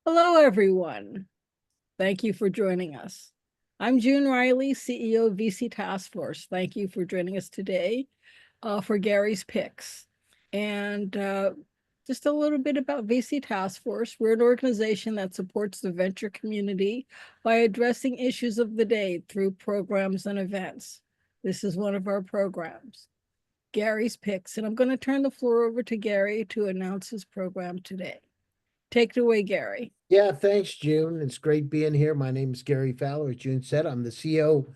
Hello, everyone. Thank you for joining us. I'm June Riley, CEO of VC Task Force. Thank you for joining us today for Gary's Picks. And just a little bit about VC Task Force. We're an organization that supports the venture community by addressing issues of the day through programs and events. This is one of our programs, Gary's Picks. And I'm going to turn the floor over to Gary to announce his program today. Take it away, Gary. Yeah, thanks, June. It's great being here. My name is Gary Fowler. As June said, I'm the CEO,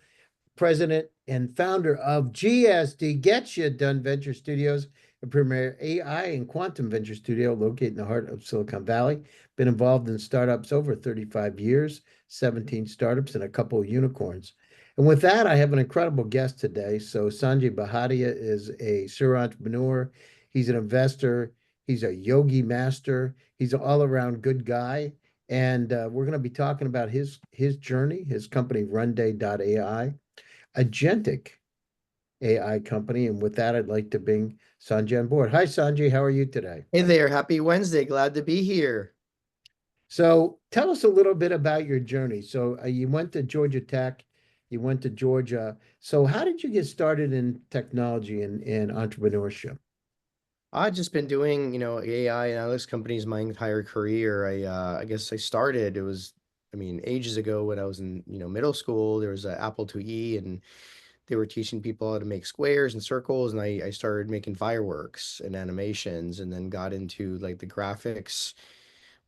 president, and founder of GSD Get You Done Venture Studios, a premier AI and quantum venture studio located in the heart of Silicon Valley. Been involved in startups over 35 years, 17 startups, and a couple of unicorns. And with that, I have an incredible guest today. So Sanjay Bhatia is a serial entrepreneur. He's an investor. He's a yogi master. He's an all-around good guy. And we're going to be talking about his journey, his company, Runday.ai, agentic AI company. And with that, I'd like to bring Sanjay on board. Hi, Sanjay. How are you today? Hey there, happy Wednesday. Glad to be here. So tell us a little bit about your journey. So you went to Georgia Tech, you went to Georgia. So how did you get started in technology and entrepreneurship? I've just been doing, AI analytics companies my entire career. I guess I started, ages ago when I was in, middle school. There was an Apple IIe and they were teaching people how to make squares and circles. And I started making fireworks and animations and then got into like the graphics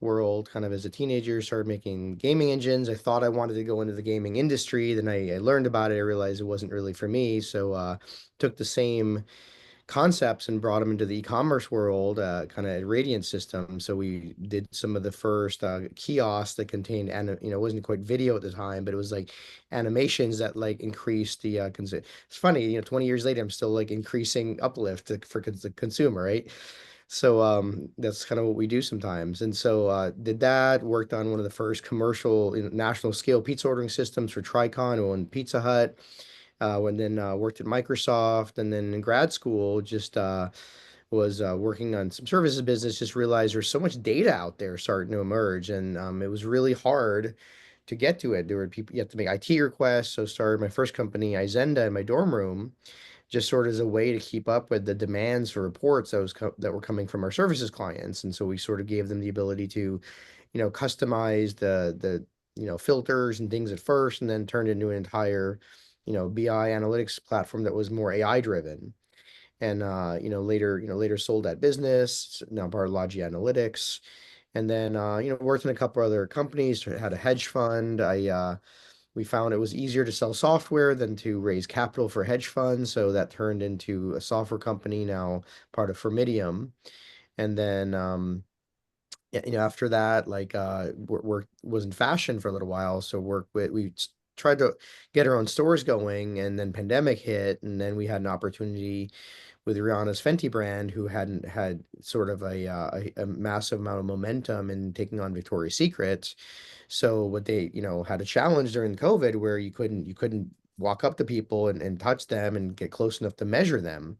world kind of as a teenager, started making gaming engines. I thought I wanted to go into the gaming industry. Then I learned about it. I realized it wasn't really for me. So took the same concepts and brought them into the e-commerce world, kind of Radiant system. So we did some of the first kiosks that contained, and it wasn't quite video at the time, but it was like animations that like increased the It's funny, 20 years later, I'm still like increasing uplift for the consumer, right? So that's kind of what we do sometimes. And so did that, worked on one of the first commercial national scale pizza ordering systems for Tricon and Pizza Hut. When then worked at Microsoft, and then in grad school just was working on some services business. Just realized there's so much data out there starting to emerge, and it was really hard to get to it. There were people, you have to make IT requests. So started my first company, Izenda, in my dorm room, just sort of as a way to keep up with the demands for reports that were coming from our services clients. And so we sort of gave them the ability to, customize the filters and things at first, and then turned into an entire, BI analytics platform that was more AI driven. And later sold that business, now part of Logi Analytics. And then worked in a couple other companies, had a hedge fund. We found it was easier to sell software than to raise capital for hedge funds. So that turned into a software company, now part of Firmidium. And then, after that, like, work was in fashion for a little while. So we tried to get our own stores going, and then pandemic hit. And then we had an opportunity with Rihanna's Fenty brand, who hadn't had sort of a massive amount of momentum in taking on Victoria's Secret. So what they, had a challenge during COVID where you couldn't walk up to people and touch them and get close enough to measure them.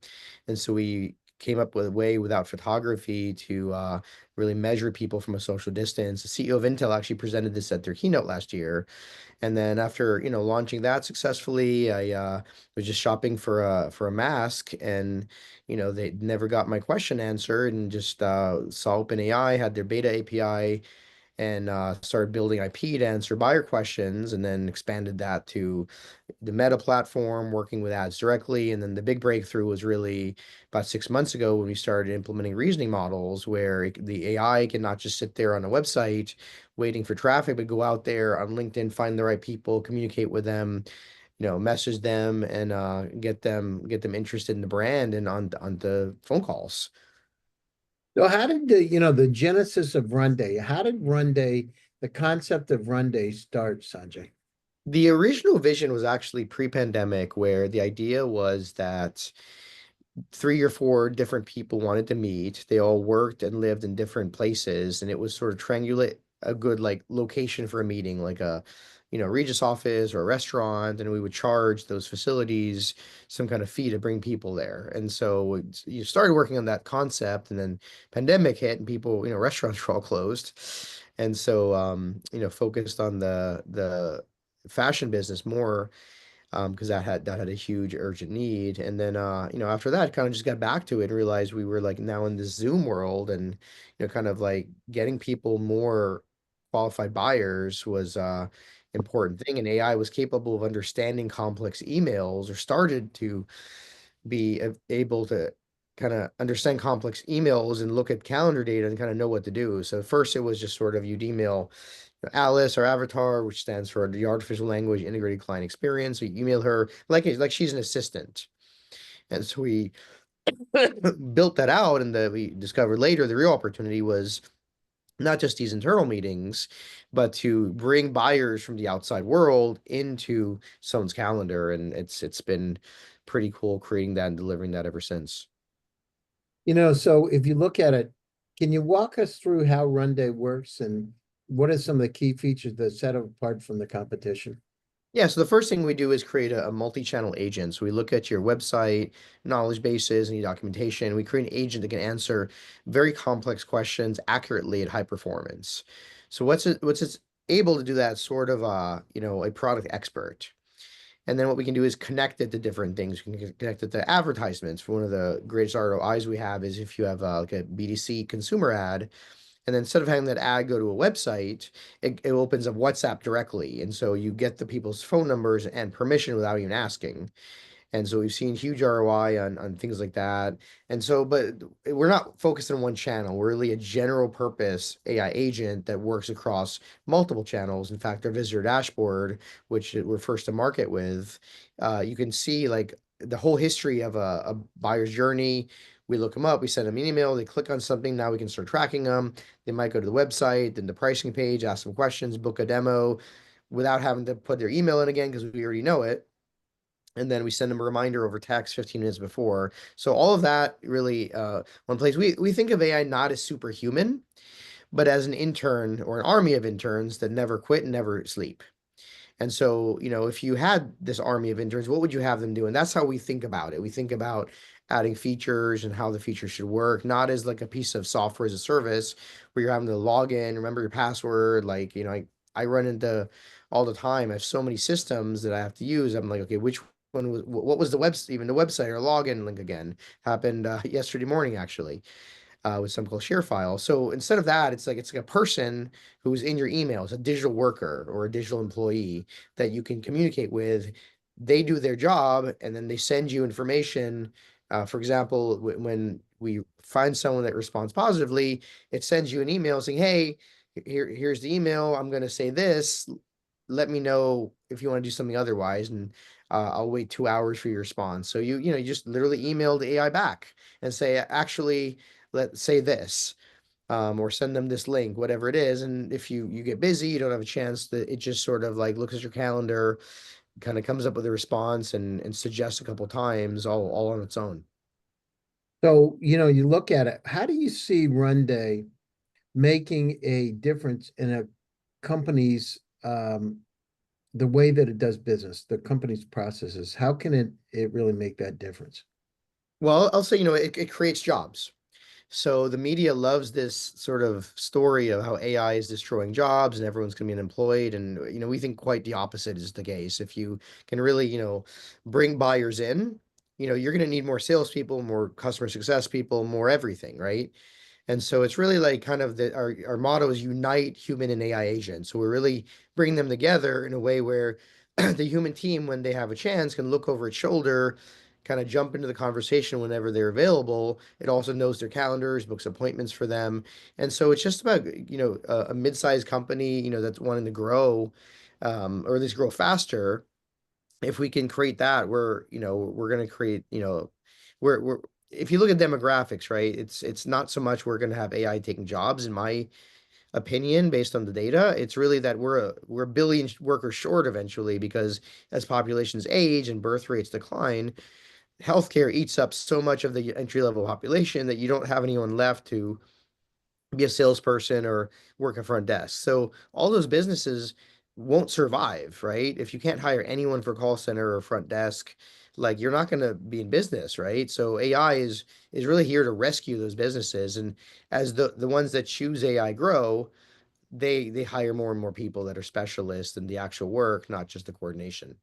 And so we came up with a way without photography to really measure people from a social distance. The CEO of Intel actually presented this at their keynote last year. And then after, launching that successfully, I was just shopping for a mask, and they never got my question answered, and just saw OpenAI had their beta API, and started building IP to answer buyer questions, and then expanded that to the Meta platform, working with ads directly. And then the big breakthrough was really about 6 months ago when we started implementing reasoning models, where the AI can not just sit there on a website waiting for traffic, but go out there on LinkedIn, find the right people, communicate with them, message them, and get them interested in the brand and on the phone calls. So how did the genesis of Runday, how did Runday, the concept of Runday start, Sanjay? The original vision was actually pre-pandemic, where the idea was that three or four different people wanted to meet. They all worked and lived in different places, and it was sort of triangulate a good like location for a meeting, like a Regis office or a restaurant, and we would charge those facilities some kind of fee to bring people there. And so you started working on that concept, and then pandemic hit, and people, restaurants were all closed, and so focused on the fashion business more, because that had a huge urgent need. And then after that, kind of just got back to it and realized we were like now in this Zoom world, and kind of like getting people more qualified buyers was important thing. And AI was capable of understanding complex emails, or started to be able to kind of understand complex emails and look at calendar data and kind of know what to do. So first it was just sort of you'd email Alice, or Avatar, which stands for the Artificial Language Integrated Client Experience. So you email her like she's an assistant. And so we built that out, and we discovered later the real opportunity was not just these internal meetings, but to bring buyers from the outside world into someone's calendar. And it's been pretty cool creating that and delivering that ever since. So if you look at it, can you walk us through how Runday works and what are some of the key features that set it apart from the competition? Yeah, so the first thing we do is create a multi-channel agent. So we look at your website, knowledge bases, any documentation. We create an agent that can answer very complex questions accurately at high performance. So what's it's able to do that sort of a product expert. And then what we can do is connect it to different things. We can connect it to advertisements. One of the greatest ROIs we have is if you have like a BDC consumer ad, and then instead of having that ad go to a website, it opens up WhatsApp directly. And so you get the people's phone numbers and permission without even asking. And so we've seen huge ROI on things like that. And so, but we're not focused on one channel. We're really a general purpose AI agent that works across multiple channels. In fact, our visitor dashboard, which we're first to market with, you can see like the whole history of a buyer's journey. We look them up, we send them an email, they click on something. Now we can start tracking them. They might go to the website, then the pricing page, ask some questions, book a demo without having to put their email in again because we already know it. And then we send them a reminder over text 15 minutes before. So all of that really one place. We think of AI not as superhuman, but as an intern or an army of interns that never quit and never sleep. And so, if you had this army of interns, what would you have them do? And that's how we think about it. We think about adding features and how the features should work, not as like a piece of software as a service where you're having to log in, remember your password. Like, I run into all the time. I have so many systems that I have to use. I'm like, okay, which one was, what was the website, even the website or login link again? Happened yesterday morning, actually, with something called ShareFile. So instead of that, it's like a person who's in your email. It's a digital worker or a digital employee that you can communicate with. They do their job, and then they send you information. For example, when we find someone that responds positively, it sends you an email saying, "Hey, here's the email. I'm going to say this. Let me know if you want to do something otherwise, and I'll wait 2 hours for your response." So you just literally email the AI back and say, "Actually, let's say this," or send them this link, whatever it is. And if you get busy, you don't have a chance, that it just sort of like looks at your calendar, kind of comes up with a response, and suggests a couple times, all on its own. So, you look at it, how do you see Runday making a difference in a company's the way that it does business, the company's processes? How can it really make that difference? Well, I'll say, it creates jobs. So the media loves this sort of story of how AI is destroying jobs and everyone's going to be unemployed. And, we think quite the opposite is the case. If you can really, bring buyers in, you're going to need more salespeople, more customer success people, more everything, right? And so it's really like kind of our motto is unite human and AI agents. So we're really bringing them together in a way where the human team, when they have a chance, can look over its shoulder, kind of jump into the conversation whenever they're available. It also knows their calendars, books appointments for them. And so it's just about, a mid-sized company, that's wanting to grow, or at least grow faster. If we can create that, we're going to create, we're if you look at demographics, right, it's not so much we're going to have AI taking jobs, in my opinion, based on the data. It's really that we're a billion workers short eventually, because as populations age and birth rates decline, healthcare eats up so much of the entry level population that you don't have anyone left to be a salesperson or work a front desk. So all those businesses won't survive, right? If you can't hire anyone for call center or front desk, like you're not going to be in business, right? So AI is really here to rescue those businesses. And as the ones that choose AI grow, they hire more and more people that are specialists in the actual work, not just the coordination.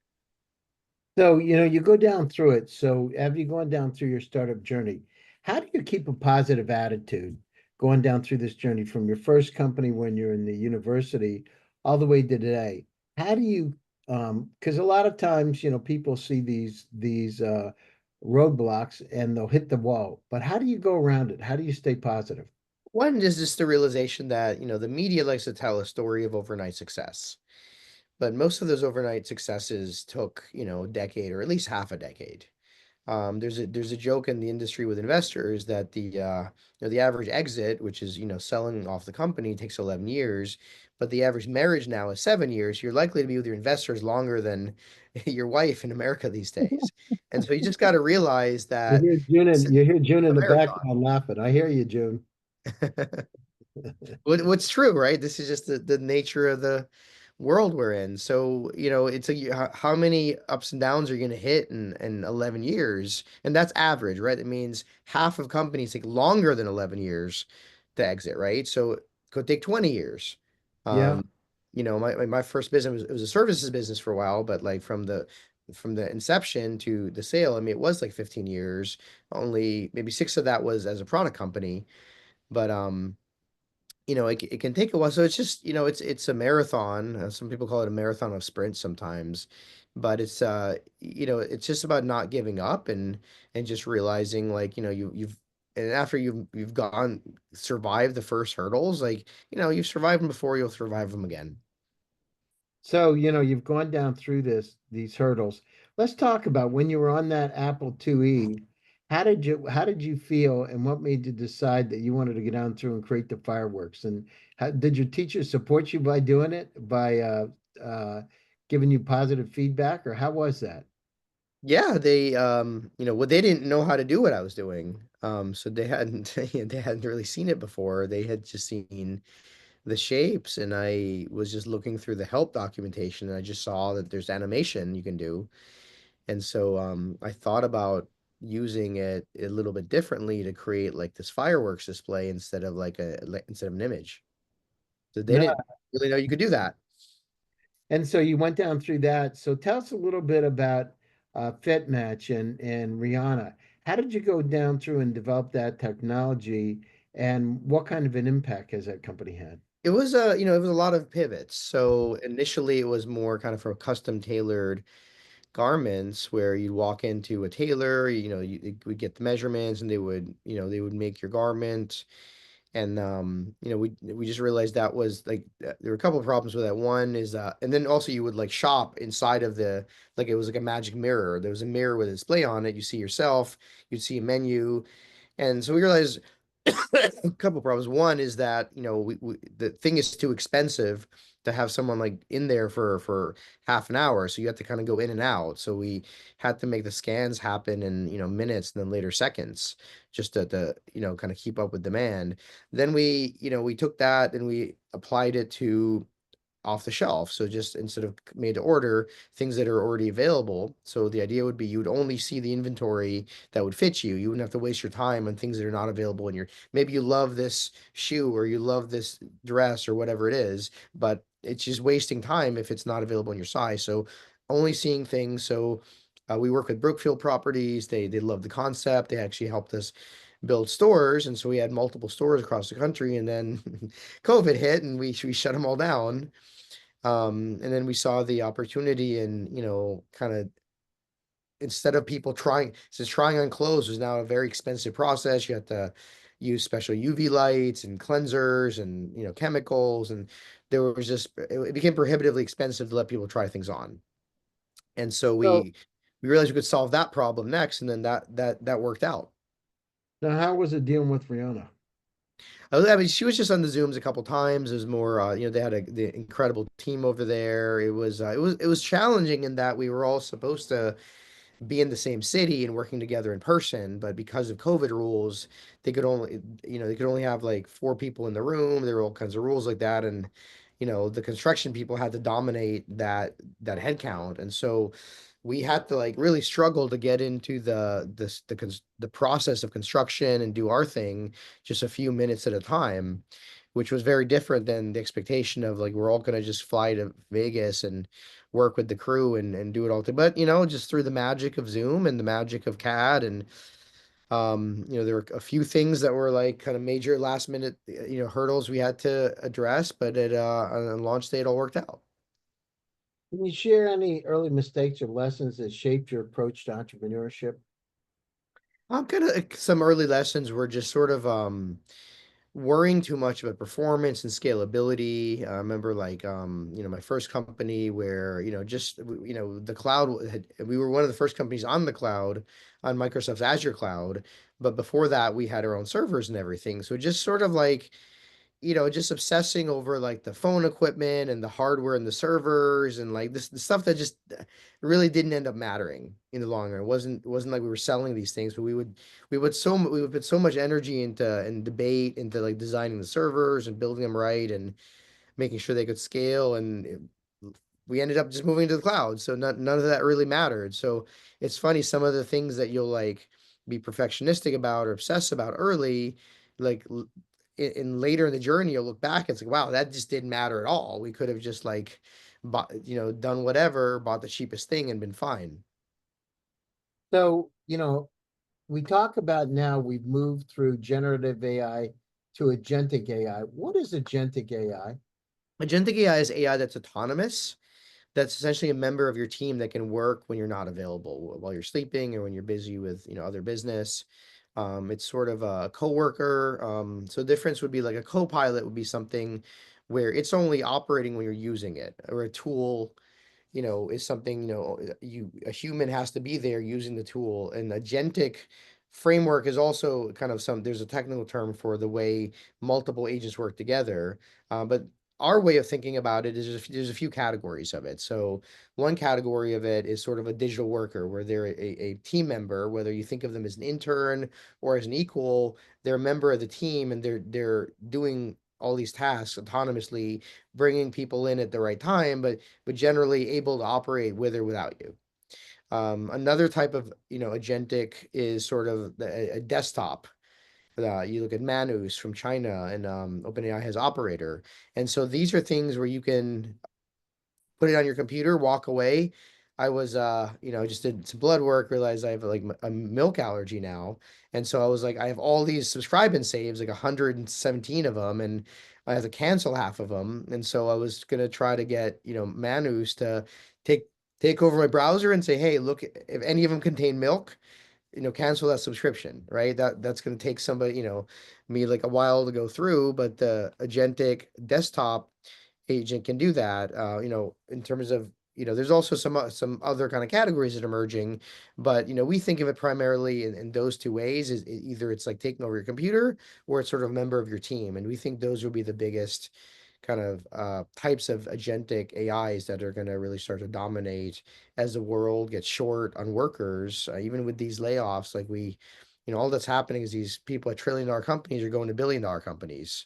So, you go down through it. So, have you gone down through your startup journey? How do you keep a positive attitude going down through this journey from your first company when you're in the university all the way to today? How do you, because a lot of times, people see these roadblocks and they'll hit the wall. But how do you go around it? How do you stay positive? One is just the realization that, the media likes to tell a story of overnight success. But most of those overnight successes took, a decade or at least half a decade. There's a joke in the industry with investors that the average exit, which is selling off the company, takes 11 years, but the average marriage now is 7 years. You're likely to be with your investors longer than your wife in America these days, and so you just got to realize You that hear June it's in, you hear June a in the marathon. background laughing. I hear you, June. What's true, right? This is just the nature of the world we're in. So, it's how many ups and downs are you going to hit in 11 years? And that's average, right? It means half of companies take longer than 11 years to exit, right? So it could take 20 years. Yeah. Um, my first business was, it was a services business for a while, but like from the inception to the sale, I mean, it was like 15 years. Only maybe six of that was as a product company. But it can take a while. So it's just, it's a marathon. Some people call it a marathon of sprints sometimes, but it's just about not giving up and just realizing like, you've and after you've gone survived the first hurdles, like, you've survived them before, you'll survive them again. So, you've gone down through these hurdles. Let's talk about when you were on that Apple IIe. How did you feel and what made you decide that you wanted to get down through and create the fireworks? And did your teachers support you by doing it, by uh, giving you positive feedback, or how was that? Yeah, what they didn't know how to do what I was doing. So they hadn't they hadn't really seen it before. They had just seen the shapes, and I was just looking through the help documentation and I just saw that there's animation you can do. And so I thought about using it a little bit differently to create like this fireworks display instead of an image. So they No. didn't really know you could do that. And so you went down through that. So tell us a little bit about FitMatch and Rihanna. How did you go down through and develop that technology, and what kind of an impact has that company had? It was a lot of pivots. So initially it was more kind of for custom tailored garments where you'd walk into a tailor, we get the measurements and they would make your garment. And we just realized that was like there were a couple of problems with that. One is and then also you would like shop inside of like it was like a magic mirror. There was a mirror with a display on it. You see yourself, you'd see a menu. And so we realized a couple problems. One is that, the thing is too expensive to have someone like in there for half an hour. So you have to kind of go in and out. So we had to make the scans happen in, minutes and then later seconds just to kind of keep up with demand. Then we took that and we applied it to off the shelf. So just instead of made to order things that are already available. So the idea would be you would only see the inventory that would fit you. You wouldn't have to waste your time on things that are not available in your, maybe you love this shoe or you love this dress or whatever it is, but it's just wasting time if it's not available in your size. So only seeing things. So we work with Brookfield Properties. They love the concept. They actually helped us build stores, and so we had multiple stores across the country. And then COVID hit, and we shut them all down. And then we saw the opportunity and, kind of instead of people trying, since trying on clothes was now a very expensive process, you had to use special UV lights and cleansers and, chemicals. And there was just, it became prohibitively expensive to let people try things on. And so So we realized we could solve that problem next. And then that worked out. now, how was it dealing with Rihanna? I mean, she was just on the Zooms a couple times. It was more, they had the incredible team over there. It was challenging in that we were all supposed to be in the same city and working together in person, but because of COVID rules, they could only have like four people in the room. There were all kinds of rules like that, and the construction people had to dominate that headcount. And so we had to like really struggle to get into the process of construction and do our thing just a few minutes at a time, which was very different than the expectation of like we're all going to just fly to Vegas and work with the crew and do it all. But just through the magic of Zoom and the magic of CAD and there were a few things that were like kind of major last minute, hurdles we had to address, but on launch day, it all worked out. Can you share any early mistakes or lessons that shaped your approach to entrepreneurship? Kind of some early lessons were just sort of worrying too much about performance and scalability. I remember like my first company where just the cloud we were one of the first companies on the cloud, on Microsoft's Azure cloud, but before that we had our own servers and everything. So just sort of like just obsessing over like the phone equipment and the hardware and the servers and like this the stuff that just really didn't end up mattering in the long run. It wasn't like we were selling these things, but we would put so much energy into and debate into like designing the servers and building them right and making sure they could scale we ended up just moving to the cloud. So none of that really mattered. So it's funny, some of the things that you'll like be perfectionistic about or obsess about early, like in later in the journey, you'll look back, it's like, wow, that just didn't matter at all. We could have just like bought, done whatever, bought the cheapest thing and been fine. So, we talk about now we've moved through generative AI to agentic AI. What is agentic AI? Agentic AI is AI that's autonomous. That's essentially a member of your team that can work when you're not available, while you're sleeping or when you're busy with, other business. It's sort of a coworker. So the difference would be like a co-pilot would be something where it's only operating when you're using it, or a tool is something, a human has to be there using the tool. And agentic framework is also kind of there's a technical term for the way multiple agents work together. But our way of thinking about it is there's a few categories of it. So one category of it is sort of a digital worker, where they're a team member, whether you think of them as an intern or as an equal, they're a member of the team and they're doing all these tasks autonomously, bringing people in at the right time, but generally able to operate with or without you. Another type of agentic is sort of a desktop. You look at Manus from China, and OpenAI has Operator, and so these are things where you can put it on your computer, walk away. I was, just did some blood work, realized I have like a milk allergy now. And so I was like, I have all these subscribe and saves, like 117 of them, and I have to cancel half of them. And so I was going to try to get, Manus to take, take over my browser and say, hey, look, if any of them contain milk, cancel that subscription, right? That's going to take somebody, me like a while to go through, but the agentic desktop agent can do that. In terms of, there's also some other kind of categories that are emerging, but we think of it primarily in those two ways. Is either it's like taking over your computer, or it's sort of a member of your team, and we think those will be the biggest kind of types of agentic AIs that are going to really start to dominate as the world gets short on workers. Even with these layoffs, like all that's happening is these people at trillion-dollar companies are going to billion-dollar companies,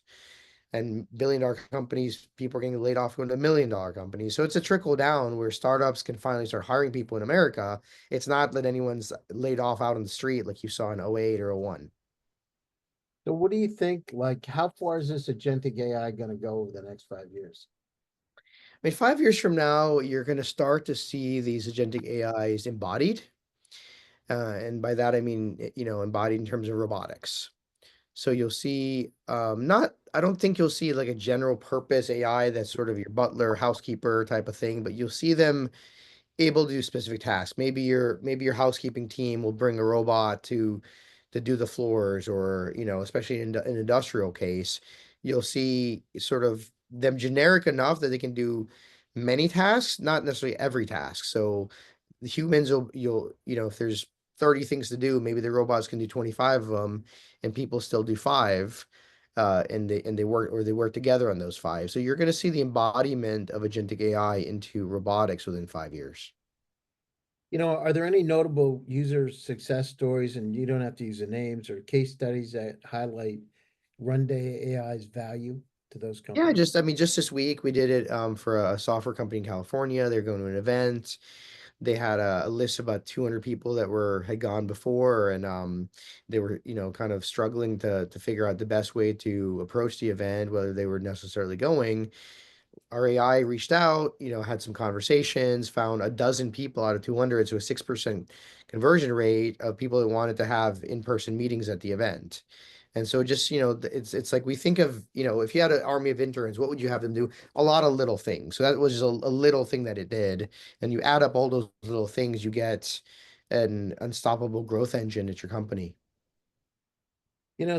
and billion-dollar companies, people are getting laid off going to million-dollar companies. So it's a trickle down where startups can finally start hiring people in America. It's not that anyone's laid off out on the street like you saw in 08 or 01. So what do you think, like, how far is this agentic AI going to go over the next 5 years? I mean, 5 years from now, you're going to start to see these agentic AIs embodied. And by that, I mean, embodied in terms of robotics. So you'll see, I don't think you'll see like a general purpose AI that's sort of your butler, housekeeper type of thing, but you'll see them able to do specific tasks. Maybe your housekeeping team will bring a robot to do the floors, or especially in an industrial case, you'll see sort of them generic enough that they can do many tasks, not necessarily every task. So the humans will you'll if there's 30 things to do, maybe the robots can do 25 of them, and people still do five. And they work together on those five. So you're going to see the embodiment of agentic AI into robotics within 5 years. Are there any notable user success stories, and you don't have to use the names, or case studies that highlight Runday AI's value? to those Yeah, companies? I mean, just this week we did it for a software company in California. They're going to an event. They had a list of about 200 people that had gone before, and they were, kind of struggling to figure out the best way to approach the event, whether they were necessarily going. Our AI reached out, had some conversations, found a dozen people out of 200, so a 6% conversion rate of people that wanted to have in-person meetings at the event. And so just, it's like we think of, if you had an army of interns, what would you have them do? A lot of little things. So that was just a little thing that it did. And you add up all those little things, you get an unstoppable growth engine at your company.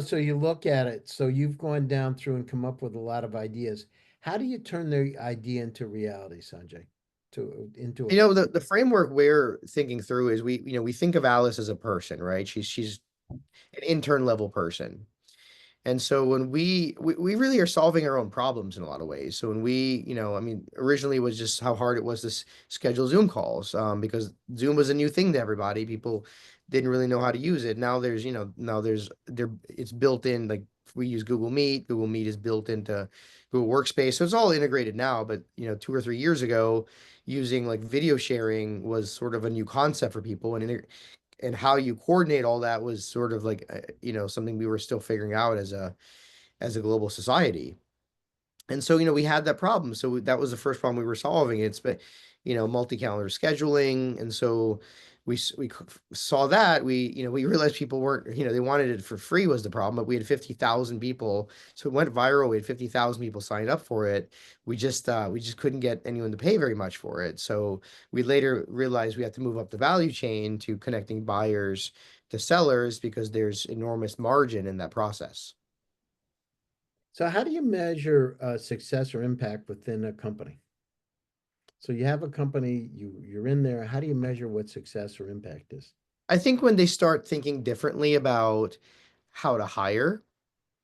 So you look at it, so you've gone down through and come up with a lot of ideas. How do you turn the idea into reality, Sanjay? Into a The framework we're thinking through is we think of Alice as a person, right? She's an intern level person. And so when we really are solving our own problems in a lot of ways. So when I mean, originally it was just how hard it was to schedule Zoom calls, because Zoom was a new thing to everybody. People didn't really know how to use it. Now it's built in, like we use Google Meet. Google Meet is built into Google Workspace. So it's all integrated now. But 2 or 3 years ago, using like video sharing was sort of a new concept for people, and how you coordinate all that was sort of like something we were still figuring out as a global society. And so we had that problem, so that was the first problem we were solving. It's but multi-calendar scheduling. And so we saw that we realized people weren't, they wanted it for free was the problem, but we had 50,000 people, so it went viral. We had 50,000 people signed up for it. We just couldn't get anyone to pay very much for it. So we later realized we had to move up the value chain to connecting buyers to sellers, because there's enormous margin in that process. So how do you measure success or impact within a company? So you have a company, you're in there. How do you measure what success or impact is? I think when they start thinking differently about how to hire,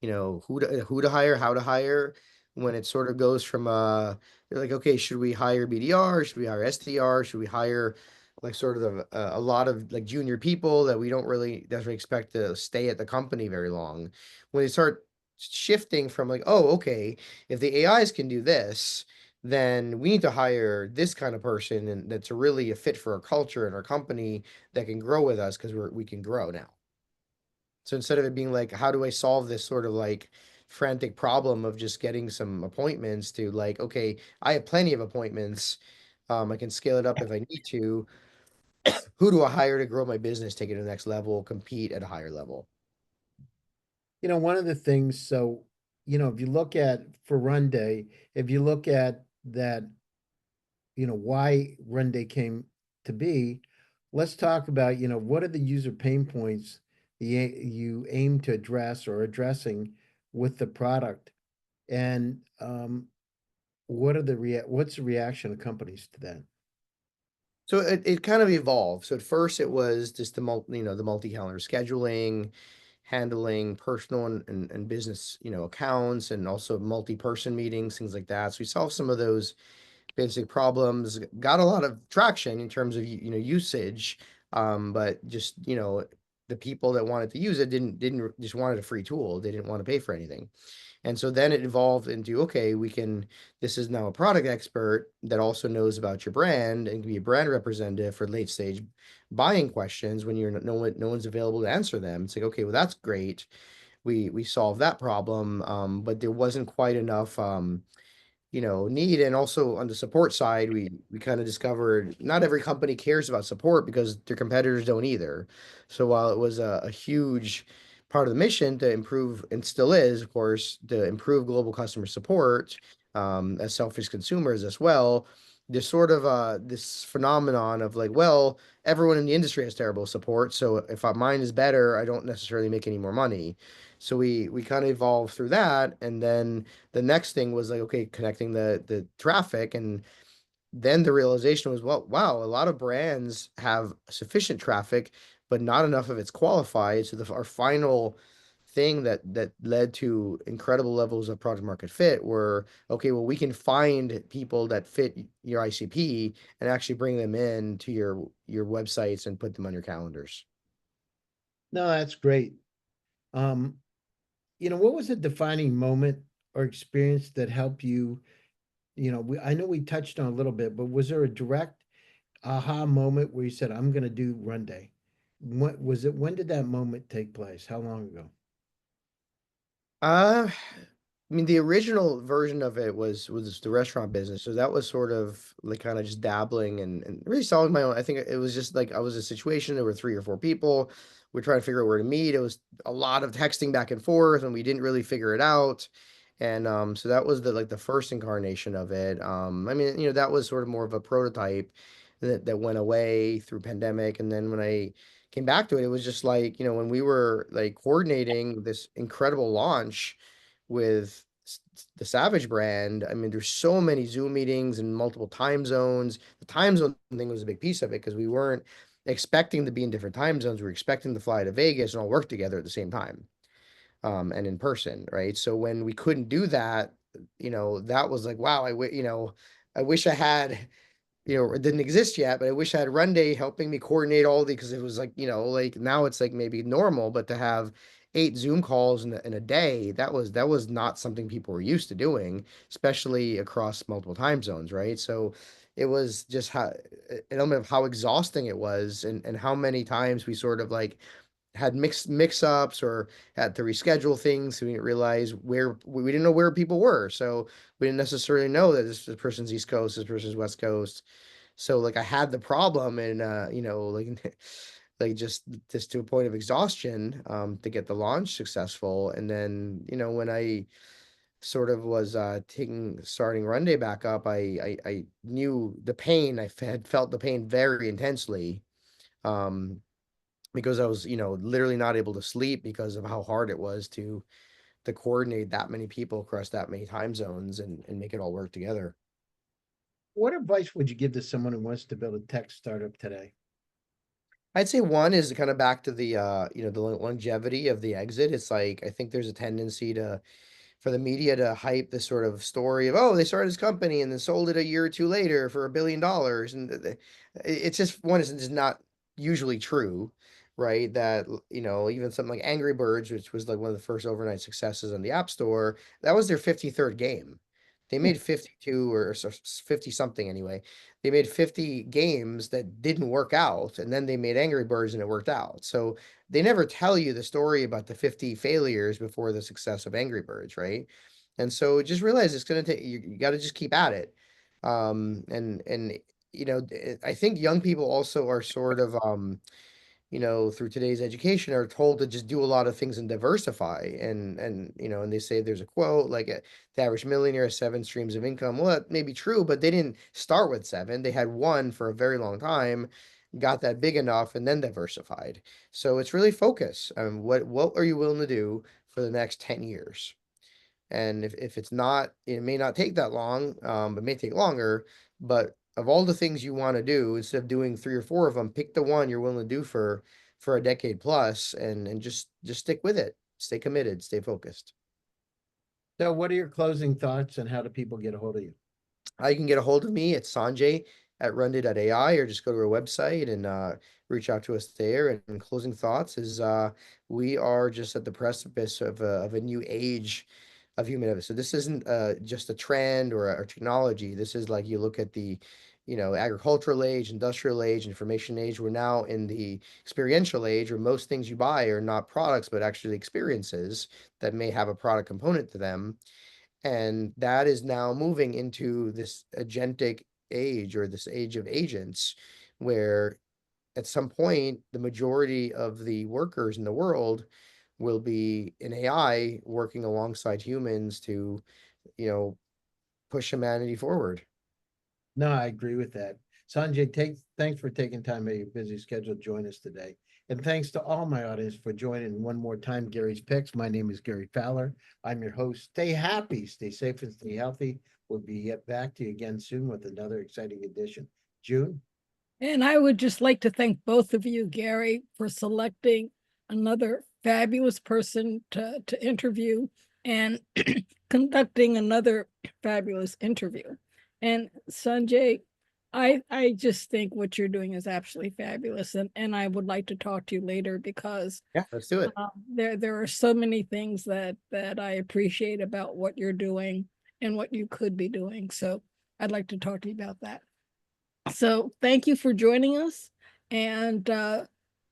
who to hire, how to hire, when it sort of goes from they're like, okay, should we hire BDR? Should we hire SDR? Should we hire like sort of a lot of like junior people that we don't really necessarily expect to stay at the company very long? When they start shifting from like, oh, okay, if the AIs can do this, then we need to hire this kind of person, and that's really a fit for our culture and our company that can grow with us, because we can grow now. So instead of it being like, how do I solve this sort of like frantic problem of just getting some appointments, to like, okay, I have plenty of appointments. I can scale it up if I need to. Who do I hire to grow my business, take it to the next level, compete at a higher level? One of the things, so, if you look at for Run Day, if you look at that, why Run Day came to be, let's talk about, what are the user pain points you aim to address or addressing with the product? And what's the reaction of companies to that? So it kind of evolved. So at first it was just the multi-calendar scheduling, handling personal and business, accounts, and also multi-person meetings, things like that. So we solved some of those basic problems, got a lot of traction in terms of usage, but just the people that wanted to use it didn't just wanted a free tool. They didn't want to pay for anything. And so then it evolved into, okay, this is now a product expert that also knows about your brand and can be a brand representative for late stage buying questions when no one's available to answer them. It's like, okay, well, that's great. We solved that problem. But there wasn't quite enough need. And also on the support side, we kind of discovered not every company cares about support, because their competitors don't either. So while it was a huge part of the mission to improve, and still is, of course, to improve global customer support, as selfish consumers as well, there's sort of this phenomenon of like, well, everyone in the industry has terrible support, so if mine is better, I don't necessarily make any more money. So we kind of evolved through that. And then the next thing was like, okay, connecting the traffic. And then the realization was, well, wow, a lot of brands have sufficient traffic, but not enough of it's qualified. So our final thing that led to incredible levels of product market fit were, okay, well, we can find people that fit your ICP and actually bring them in to your websites and put them on your calendars. No, that's great. Um, what was a defining moment or experience that helped you? I know we touched on a little bit, but was there a direct aha moment where you said, I'm going to do Run Day? When did that moment take place? How long ago? Uh, I mean, the original version of it was the restaurant business, so that was sort of like kind of just dabbling and really solving my own. I think it was just like I was in a situation. There were 3 or 4 people. We're trying to figure out where to meet. It was a lot of texting back and forth, and we didn't really figure it out. And so that was the first incarnation of it. I mean, that was sort of more of a prototype that went away through pandemic, and then when I came back to it, it was just like, when we were like coordinating this incredible launch with the Savage brand. I mean, there's so many Zoom meetings in multiple time zones. The time zone thing was a big piece of it because we weren't expecting to be in different time zones. We were expecting to fly to Vegas and all work together at the same time, and in person, right? So when we couldn't do that, that was like, wow, I wish I had, it didn't exist yet, but I wish I had Run Day helping me coordinate all the, because it was like, like now it's like maybe normal, but to have 8 Zoom calls in a day, that was not something people were used to doing, especially across multiple time zones, right? So it was just an element of how exhausting it was, and how many times we sort of like had mix ups or had to reschedule things. So we didn't realize where we didn't know where people were. So we didn't necessarily know that this person's East Coast, this person's West Coast. So like I had the problem, and like like just to a point of exhaustion, to get the launch successful. And then, when I sort of was starting Run Day back up, I knew the pain. Had felt the pain very intensely. Um because I was, literally not able to sleep because of how hard it was to coordinate that many people across that many time zones and make it all work together. What advice would you give to someone who wants to build a tech startup today? I'd say one is kind of back to the the longevity of the exit. It's like I think there's a tendency to for the media to hype this sort of story of, oh, they started this company and then sold it a year or two later for $1 billion, and it's just one is just not usually true, right? That even something like Angry Birds, which was like one of the first overnight successes on the App Store, that was their 53rd game. They Hmm. made 52 or 50 something anyway. They made 50 games that didn't work out, and then they made Angry Birds and it worked out. So they never tell you the story about the 50 failures before the success of Angry Birds, right? And so just realize it's going to take you got to just keep at it. And I think young people also are sort of through today's education are told to just do a lot of things and diversify. And they say there's a quote like the average millionaire has 7 streams of income. Well, that may be true, but they didn't start with 7. They had one for a very long time, got that big enough, and then diversified. So it's really focus. What are you willing to do for the next 10 years? And if it's not, it may not take that long, it may take longer, but of all the things you want to do, instead of doing 3 or 4 of them, pick the one you're willing to do for a decade plus, and just stick with it. Stay committed, stay focused. So, what are your closing thoughts and how do people get a hold of you? You can get a hold of me at Sanjay at runday.ai, or just go to our website and reach out to us there. And closing thoughts is we are just at the precipice of a new age of human evolution. So this isn't just a trend or a technology. This is like you look at the agricultural age, industrial age, information age. We're now in the experiential age where most things you buy are not products, but actually experiences that may have a product component to them. And that is now moving into this agentic age, or this age of agents, where at some point the majority of the workers in the world will be an AI working alongside humans to, you know, push humanity forward. No, I agree with that. Sanjay, thanks for taking time out of your busy schedule to join us today. And thanks to all my audience for joining one more time Gary's Picks. My name is Gary Fowler. I'm your host. Stay happy, stay safe, and stay healthy. We'll be back to you again soon with another exciting edition. June? And I would just like to thank both of you, Gary, for selecting another fabulous person to interview and conducting another fabulous interview. And Sanjay, I just think what you're doing is absolutely fabulous, and I would like to talk to you later because Yeah, let's do it. there are so many things that I appreciate about what you're doing and what you could be doing. So I'd like to talk to you about that. So thank you for joining us, and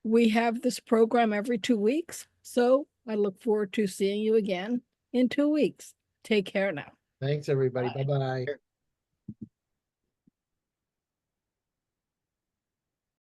we have this program every 2 weeks. So I look forward to seeing you again in 2 weeks. Take care now. Thanks, everybody. Bye. Bye-bye. Sure.